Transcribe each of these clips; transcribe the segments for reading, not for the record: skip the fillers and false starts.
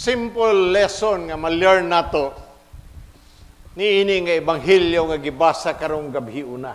simple lesson nga ma-learn nato niini nga ebanghelyo nga gibasa karong gabi una.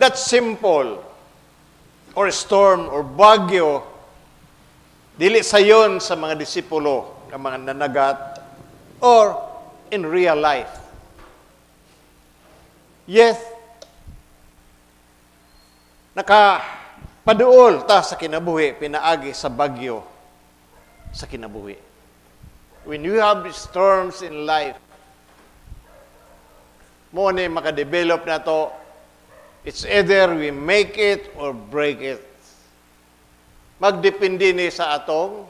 That simple or storm or bagyo dili sayon sa mga disipulo nga mga nanagat or in real life. Yes, nakapaduol ta sa kinabuhi pinaagi sa bagyo sa kinabuhi. When you have storms in life, mo ni makadevelop na to, it's either we make it or break it. Magdepende ni sa atong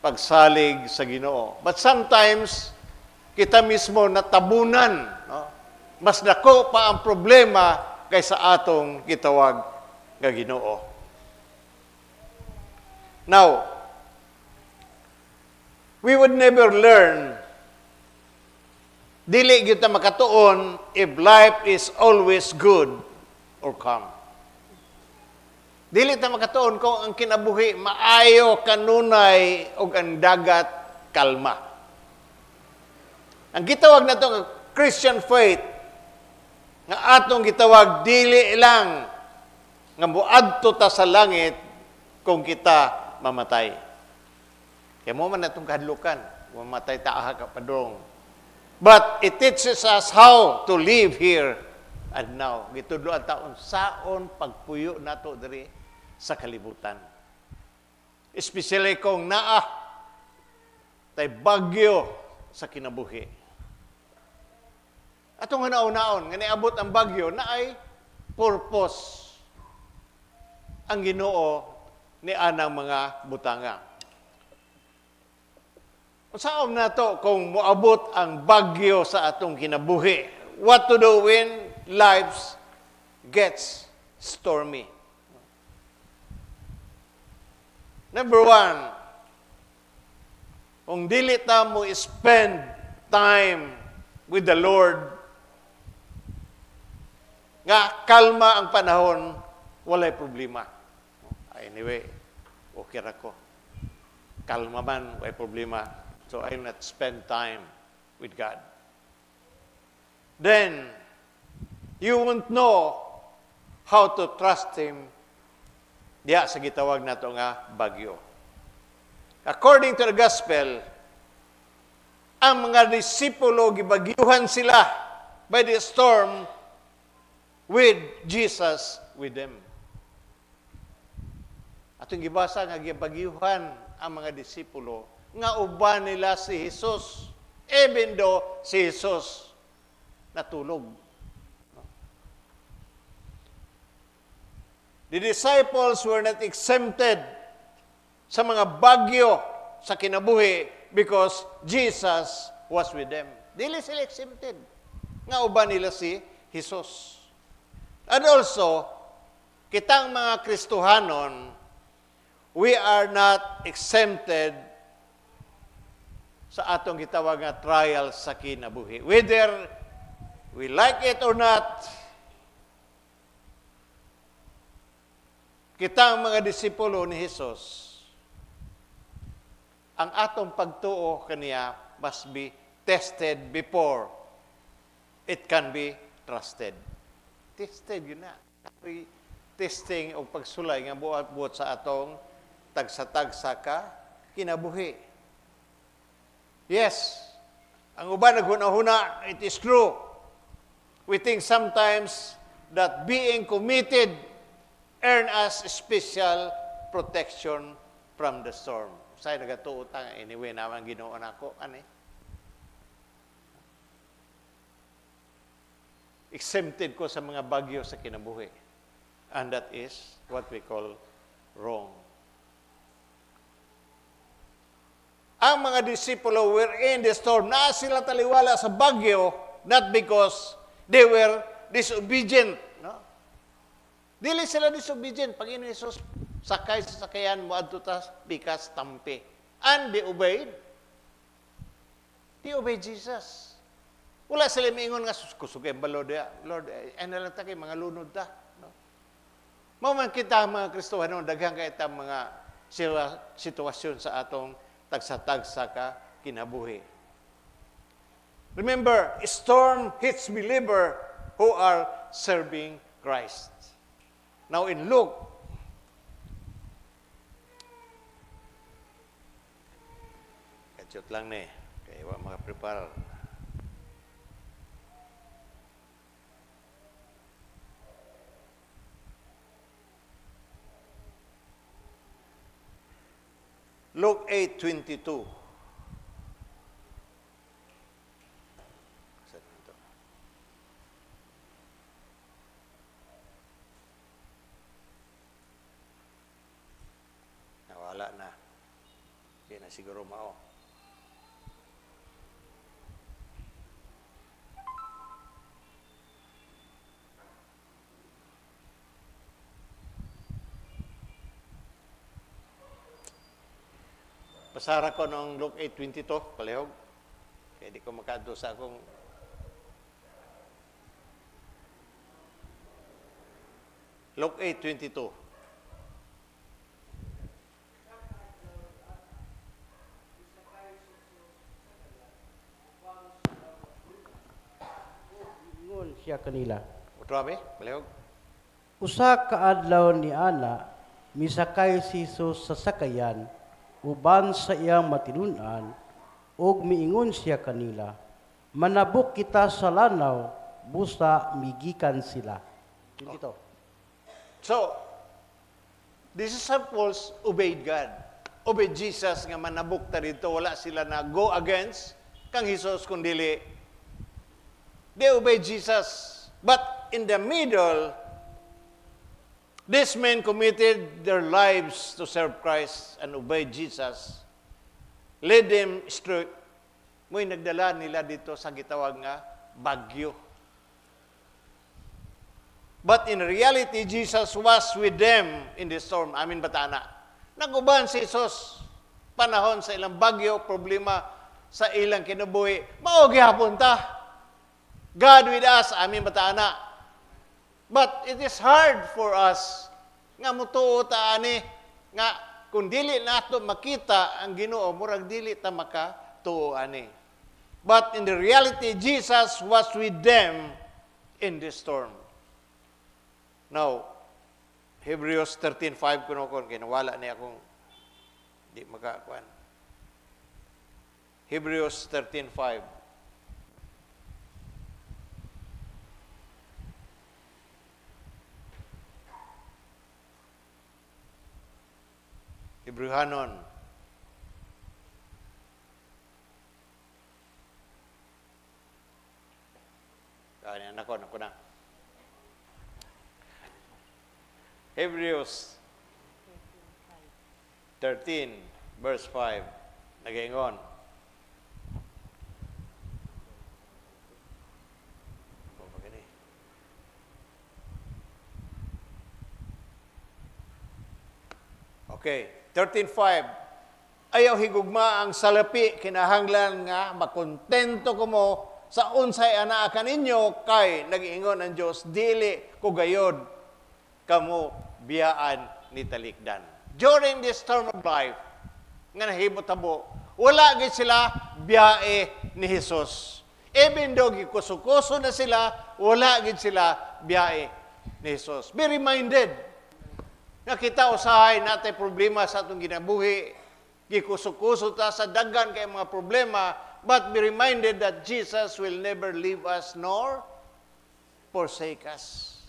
pagsalig sa Ginoo. But sometimes, kita mismo natabunan. No? Mas dako pa ang problema kaysa atong gitawag nga Ginoo. Now, we would never learn, dili kita makatuon if life is always good or calm. Dili ta makatuon kung ang kinabuhi maayo, kanunay, o ang dagat, kalma. Ang gitawag na itong Christian faith, nga atong gitawag, dili lang nga muadto ta sa langit kung kita mamatay. Kaya mo man itong kahadlukan, mamatay ta ka padong. But it teaches us how to live here and now. Gitudloan taon, saon pagpuyo nato diri sa kalibutan. Especially kung tay bagyo sa kinabuhi. Atong hanaon-naon, nga niabot ang bagyo, na ay purpose ang Ginoo ni anang mga butanga. Saan na to kung moabot ang bagyo sa atong kinabuhi? What to do when life gets stormy? Number one, kung dili ta mo spend time with the Lord, nga kalma ang panahon, walay problema. Anyway, okay ra ko. Kalma man, walay problema. So I will not spend time with God. Then, you won't know how to trust Him diya sa gitawag na ito nga bagyo. According to the gospel, ang mga disipulo, gibagyuhan sila by the storm with Jesus with them. Atong gibasa nga gibagyuhan ang mga disipulo nga uban nila si Jesus, even though si Jesus natulog. The disciples were not exempted sa mga bagyo sa kinabuhi because Jesus was with them. Dili sila exempted. Nga uban nila si Jesus. And also, kitang mga Kristohanon, we are not exempted sa atong gitawag nga trial sa kinabuhi. Whether we like it or not, kitang mga disipulo ni Jesus, ang atong pagtuo kaniya must be tested before it can be trusted. Tested yun na. Testing o pagsulay nga buot sa atong tagsa-tagsa ka kinabuhi. Yes, ang uban naghuna-huna, it is true. We think sometimes that being committed earn us special protection from the storm. Say nagatuotang anyway naman Ginoo nako ani. Exempted ko sa mga bagyo sa kinabuhi. And that is what we call wrong. Ang mga disipulo were in the storm. Na sila taliwala sa bagyo, not because they were disobedient. No? Dili sila disobedient. Pag ino Jesus, sakay sa sakayan mo adto ta bikas tampi. And they obeyed. They obeyed Jesus. Wala sila miingon nga, kusugay balo dia. Lord, ano lang ta kay mga lunod ta. No? Mao man kita mga Kristohano, daghang kay ta mga sitwasyon sa atong tagsa-tagsa ka kinabuhi. Remember, storm hits believer who are serving Christ. Now in Luke, kachot lang ni, kaya wa makaprepare. Luke 8:22. Nawala na. Hindi na siguro mao. Pasara ko ng Luke 8:22, palihog. Kaya di ko makadto sa akong Luke 8:22. Ingon siya kanila. Utrabe, palihog. Usa ka adlaw ni ana misakay si Jesus sa sakayan uban sa iyang matinun-an ug miingon siya kanila, manabok kita sa lanaw, busa migikan sila. Dito. So, the disciples obeyed God. Obeyed Jesus nga manabok ta dito. Wala sila na go against kang Jesus kundili. They obeyed Jesus. But in the middle, these men committed their lives to serve Christ and obey Jesus. Led them straight. Mo'y nagdala nila dito sa gitawag nga bagyo. But in reality, Jesus was with them in the storm. Amin batana. Naguban si Jesus panahon sa ilang bagyo, problema sa ilang kinabuhi. Mao gihapon ta. God with us. Amin batana. But it is hard for us nga mutuo ta ani nga kung dili nato makita ang Ginoo murag dili ta makatuo ani. But in the reality, Jesus was with them in the storm. Now, Hebrews 13:5 kuno kon kinawala ni akong di makakuan. Hebrews 13:5. Hebrehanon. Kaya nako na. Hebrews 13, verse 5. Nagaingon. Okay, 13:5. Ayaw higugma ang salapi, kinahanglan nga makontento ko mo sa unsay anaa kaninyo kay nag-iingon ang Dios dili ko gayod kamo biyaan ni talikdan. During this storm of life nga nahimo-tabo, wala gid sila biyae ni Jesus. Even though gikuso-kuso na sila, wala gid sila biyae ni Jesus. Be reminded nga kita usahay natin problema sa atong ginabuhi, gikuso-kuso ta sa daghan kay mga problema, but be reminded that Jesus will never leave us nor forsake us.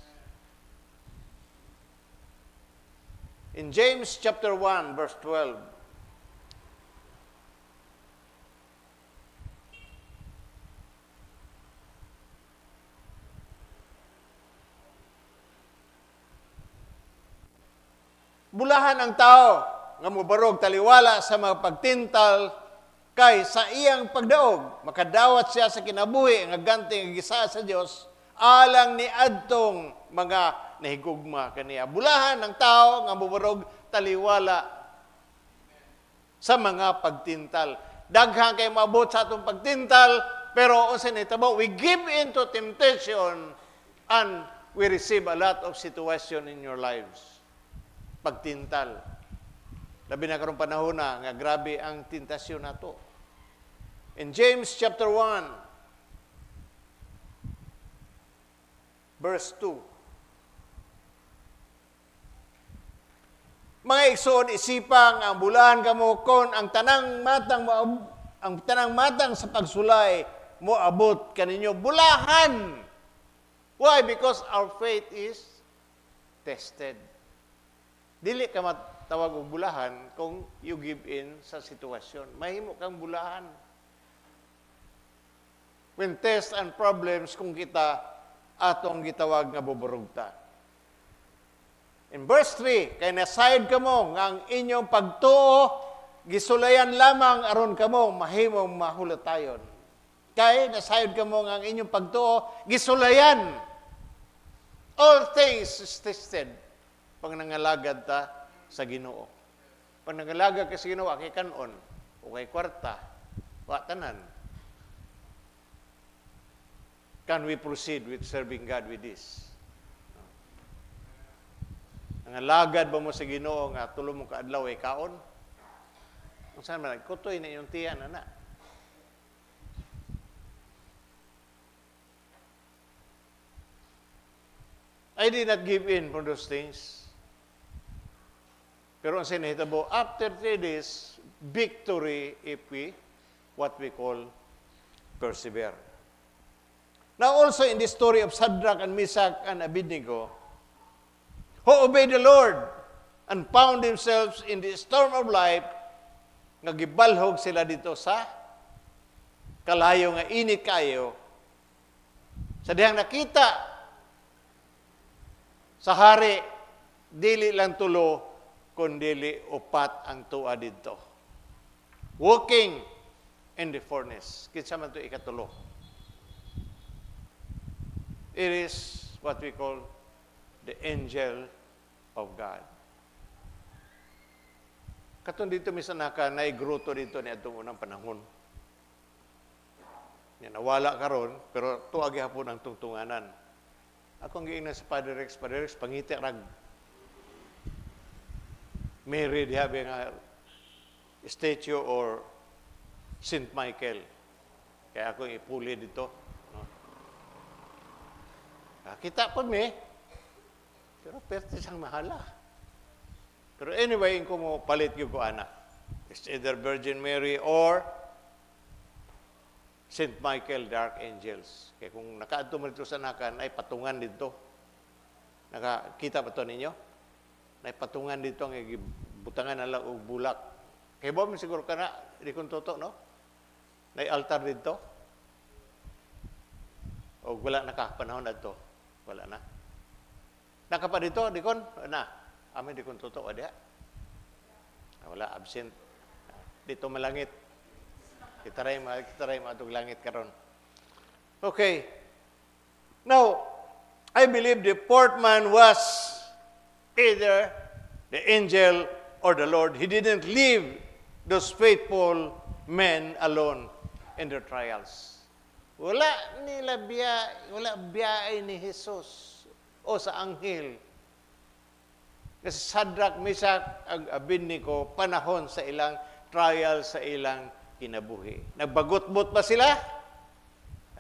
In James chapter 1, verse 12, bulahan ang tao nga mobarog taliwala sa mga pagtintal kay sa iyang pagdaog makadawat siya sa kinabuhi nga ganti nga gisa sa Dios alang ni adtong mga nahigugma kaniya. Bulahan ng tao nga mobarog taliwala sa mga pagtintal. Daghang kay maabot sa atong pagtintal, pero unsa nitabo, we give in to temptation and we receive a lot of situation in your lives. Pagtintal. Labi na karong panahon na nga grabe ang tentasyon nato. In James chapter 1, verse 2. Mga igsoon, isipang ang bulahan kamo kon ang tanang matang sa pagsulay mo abot kaninyo bulahan. Why? Because our faith is tested. Dili ka matawag og bulahan kung you give in sa sitwasyon. Mahimo kang bulahan. When tests and problems kung kita atong gitawag nga buburugta. In verse 3, kay nasayod kamo nga ang inyong pagtuo gisulayan lamang aron kamo mahimong mahulatayon. Kay nasayod kamo nga ang inyong pagtuo gisulayan. All things is tested pag nangalagad ta sa Ginoo. Pag nangalagad ka sa Ginoo, kay kanon o kay kwarta, wa tanan. Can we proceed with serving God with this? Nangalagad ba mo sa Ginoo nga tulo mo kaadlaw ay kaon? Kung saan man, kutoy na yung tiyan, anak. I did not give in for those things. Pero ang sinahitabo, after 3 days, victory if we, what we call, persevere. Now also in the story of Shadrach and Meshach and Abednego, who obeyed the Lord and found themselves in the storm of life, nga gibalhog sila dito sa kalayo nga init kayo, sa dihang nakita sa hari, dili lang tulo, kundili upat ang tuwa dito. Walking in the furnace. Kinsa man ito ikatulo. It is what we call the angel of God. Katong dito misanaka, naigruto dito ni atong unang panahon. Nawala karon pero tuagi hapon ang tungtunganan. Akong giingnan sa Padre Rex, pangiti rag Mary di having a statue or Saint Michael. Kaya ako ipuli dito. No? Kita po mi. Pero pwede siyang mahala. Pero anyway, kung mo palit yung ko anak. It's either Virgin Mary or Saint Michael, the Archangels. Kaya kung nakaadto mo dito sa nakan, ay patungan dito. Nakakita ba ito ninyo? Ay patungan dito ang butangan na lang o bulak. Kaya ba, siguro ka na, di kong toto, no? May altar dito. O wala nakapanahon na ito. Wala na. Nakapa dito, di kon? Na. Amin di kong toto, o diha. Wala, absent. Dito malangit. Kitaray matog langit karon. Okay. Now, I believe the fourth man was either the angel or the Lord. He didn't leave those faithful men alone in their trials. Wala biyay ni Jesus o sa anghel. Kasi Shadrach, Meshach, ag Abednego, panahon sa ilang trial, sa ilang kinabuhi. Nagbagot-bot ba sila?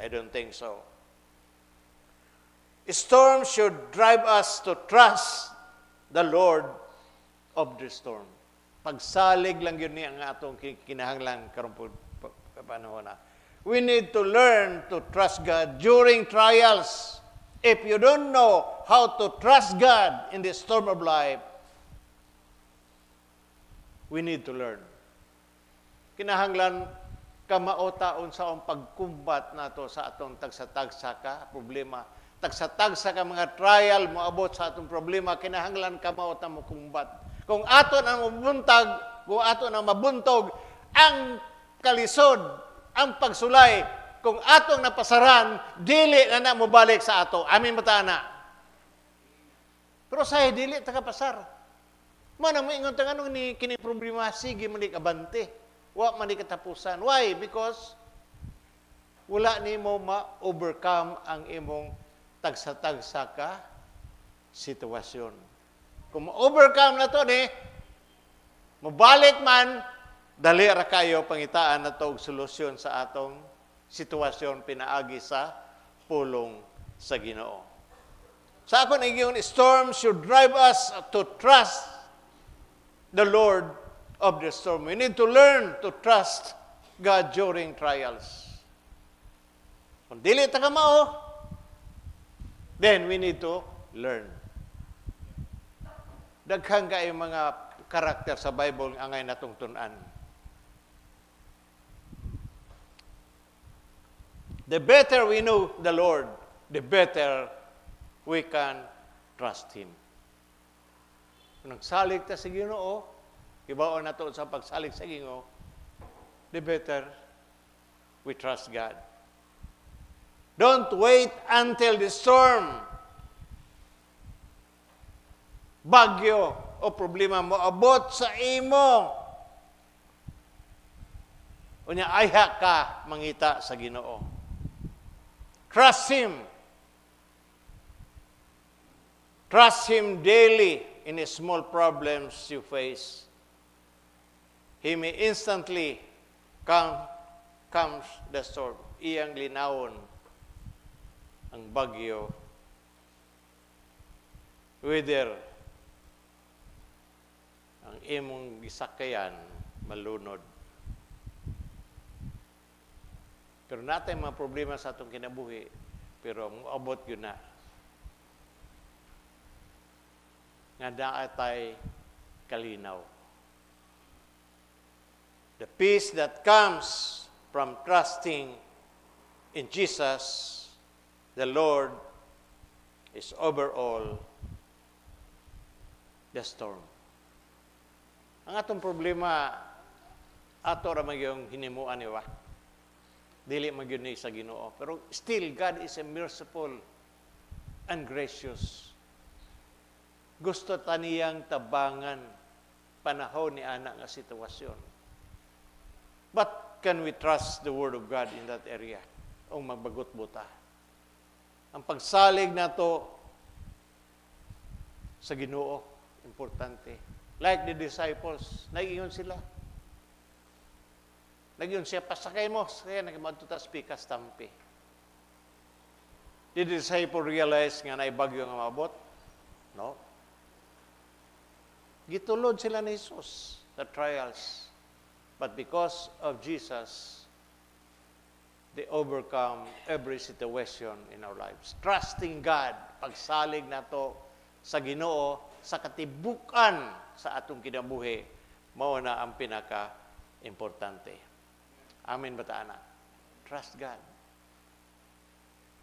I don't think so. Storm should drive us to trust the Lord of the storm. Pagsalig lang yun niya ang atong kinahanglan karong panahon na. We need to learn to trust God during trials. If you don't know how to trust God in the storm of life, we need to learn. Kinahanglan kamaotaon sa ang pagkumbat nato sa atong tagsa-tagsa ka problema. Tagsa-tagsa ka mga trial mo abot sa atong problema, kinahanglan kamaota mo kumbat. Kung ato nang mabuntag, kung ato nang mabuntog ang kalisod, ang pagsulay, kung atong napasaran, dili na mo balik sa ato. Amin matana. Pero say dili tagapasar. Mana mo ingon tanganong ni kini problema sige man abante. Wa man katapusan. Why? Because wala nimo ma-overcome ang imong tagsa-tagsa ka sitwasyon. Kung ma-overcome na to ni, Mubalik man, dali ra kayo pangitaan na og solusyon sa atong sitwasyon pinaagi sa pulong sa Ginoo. Sa akon ingon, storm should drive us to trust the Lord of the storm. We need to learn to trust God during trials. Kung dili ta ka mao, then we need to learn. Daghang kay mga karakter sa Bible nga angay natong tun-an. The better we know the Lord, the better we can trust Him. Kung nagsalig ta sa Ginoo, ibaon na to sa pagsalig sa Ginoo, the better we trust God. Don't wait until the storm, bagyo o problema mo abot sa imo. Unya ayha ka mangita sa Ginoo. Trust Him. Trust Him daily in the small problems you face. He may instantly comes the storm. Iyang linawon ang bagyo. Whether ang imong gisakayan malunod. Pero natay mga problema sa atong kinabuhi, pero moabot yun na. Nga daatay kalinaw. The peace that comes from trusting in Jesus, the Lord, is overall the storm. Ang atong problema, ato ra magyong hinimuan niwa. Dili magyud ni sa Ginoo. Pero still, God is a merciful and gracious. Gusto taniyang tabangan panahon ni ana nga sitwasyon. But can we trust the Word of God in that area? O magbagot buta. Ang pagsalig nato sa Ginoo, importante. Like the disciples, nag-ingon sila. Nag-ingon siya, pasakay mo, kaya nagmadto ta pikas tampi. Did the disciple realize nga naibagyo nga mabot? No. Gitulod sila ni Jesus sa trials. But because of Jesus, they overcome every situation in our lives. Trusting God, pagsalig nato sa Ginoo, sa katibukan sa atong kinabuhi, mao na ang pinaka-importante. Amen ba ta, anak? Trust God.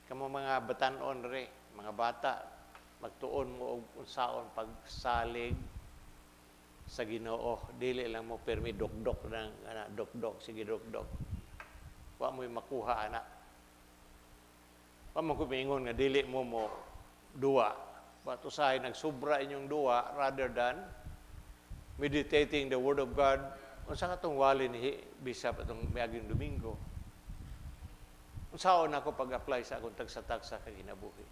Kamo mga batanon re, mga bata, magtuon mo og unsaon pagsalig sa Ginoo. Dili lang mo permi dok-dok ng dok-dok, sige dok-dok. Wa mo makuha anak. Wa mo kumingon nga dili mo duwa. But usahay nagsubra inyong duwa rather than meditating the Word of God. Unsa katong wali ni Bishop atong miaging Domingo? Unsaon ako pag-apply sa akong tagsa-tagsa kay kinabuhi?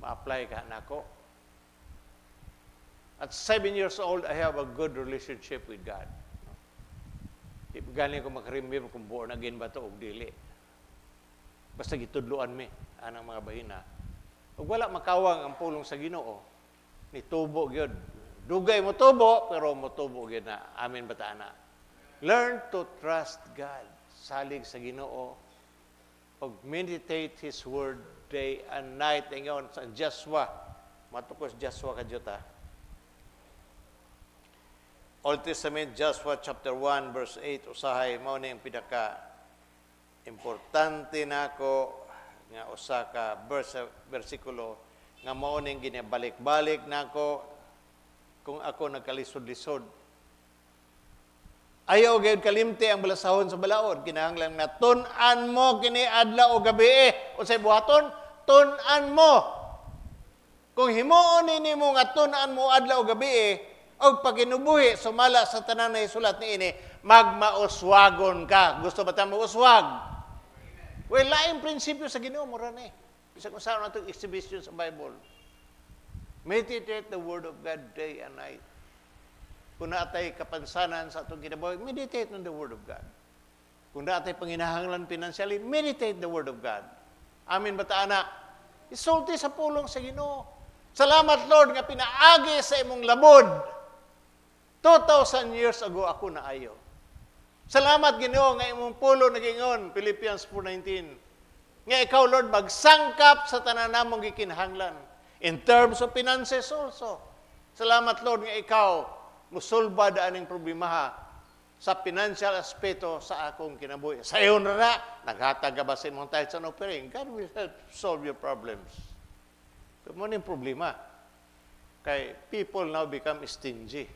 Ma-apply ka nako. At 7 years old, I have a good relationship with God. Di galing ko makarimim kung born again ba ito o dili. Basta gitudluan mi, anang mga bahina. Ug wala makawang ang pulong sa Ginoo, ni tubo gyud. Dugay mo tubo, pero mo tubo gyud na. Amen ba ta, ana? Learn to trust God. Salig sa Ginoo. Pag meditate His Word day and night. Ngayon sa Joshua. Matukos Joshua kadyota. Old Testament, Joshua chapter 1, verse 8. Usahay, mao na yung pinaka importante nako nga usa ka bersikulo nga mao ning ginabalik-balik nako kung ako nagkalisod-lisod. Ayaw gyud kalimti ang balasahon sa balaod, kinahanglan na tun-an mo kini adlaw o gabi. Unsay buhaton? Tun-an mo. Kung himuon nimo nga tun-an mo adlaw o gabi, og pagkinubuhi sumala sa tanan na isulat niini, magmauswagon ka. Gusto ba ta mauswag? Well, laing prinsipyo sa Ginoo mo ran Bisag usaon nato exhibition sa Bible. Meditate the Word of God day and night. kung naatay kapansanan sa atong kinabuhi, meditate on the Word of God. Kung naatay panginahanglan financially, meditate the Word of God. Amin ba ta, anak? Isulti sa pulong sa Ginoo. Salamat, Lord, nga pinaagi sa imong labod. 2,000 years ago ako naayo. Salamat, Ginoo, nga imong pulo nagingon, Philippians 4:19. Nga ikaw, Lord, magsangkap sa tanan namong gikinahanglan. In terms of finances also. Salamat, Lord, nga ikaw musulba daaning problemaha sa financial aspeto sa akong kinabuhi. Sa iyo na naghatag ka ba sa imong tithes and offering? God will help solve your problems. Ito mo yung problema. Kay people now become stingy.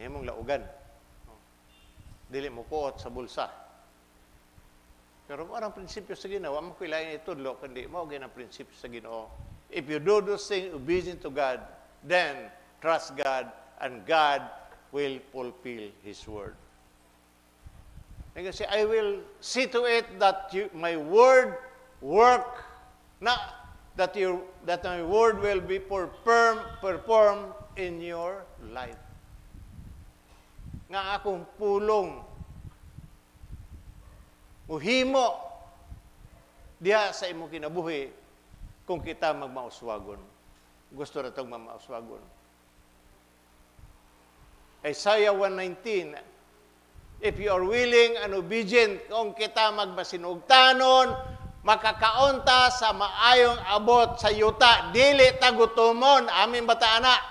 Ngayon mong laugan. Dili mo kuot sa bulsa. Pero kung anong prinsipyo sa Ginoo, mo kailangan itudlo, kundi mo ang prinsipyo sa Ginoo. If you do those things obedient to God, then trust God, and God will fulfill His word. And kasi, I will see to it that my word work, that my word will be performed in your life. Nga akong pulong, muhimo diha sa imong kinabuhi kung kita magmauswagon. Gusto na itong mamauswagon. Isaiah 1:19, if you are willing and obedient, kung kita magmasinugtanon, makakaunta sa maayong abot sa yuta, dili tagutumon, amin bata anak.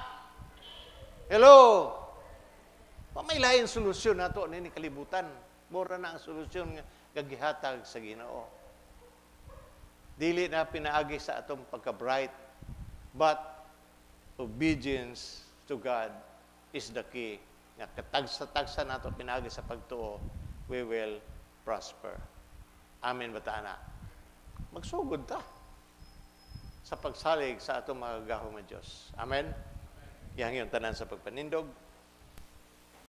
Hello? Pamaylahin solusyon nato ni kalibutan. Mura na ang solusyon nga gagihatag sa Ginoo. Dili na pinaagi sa atong pagka-bright, but obedience to God is the key. Nga katagsa-tagsa nato pinaagi sa pagtuo, we will prosper. Amen ba ta, anak? Magsugod ta sa pagsalig sa atong mga gahom nga Diyos. Amen? Yang yung tanan sa pagpanindog.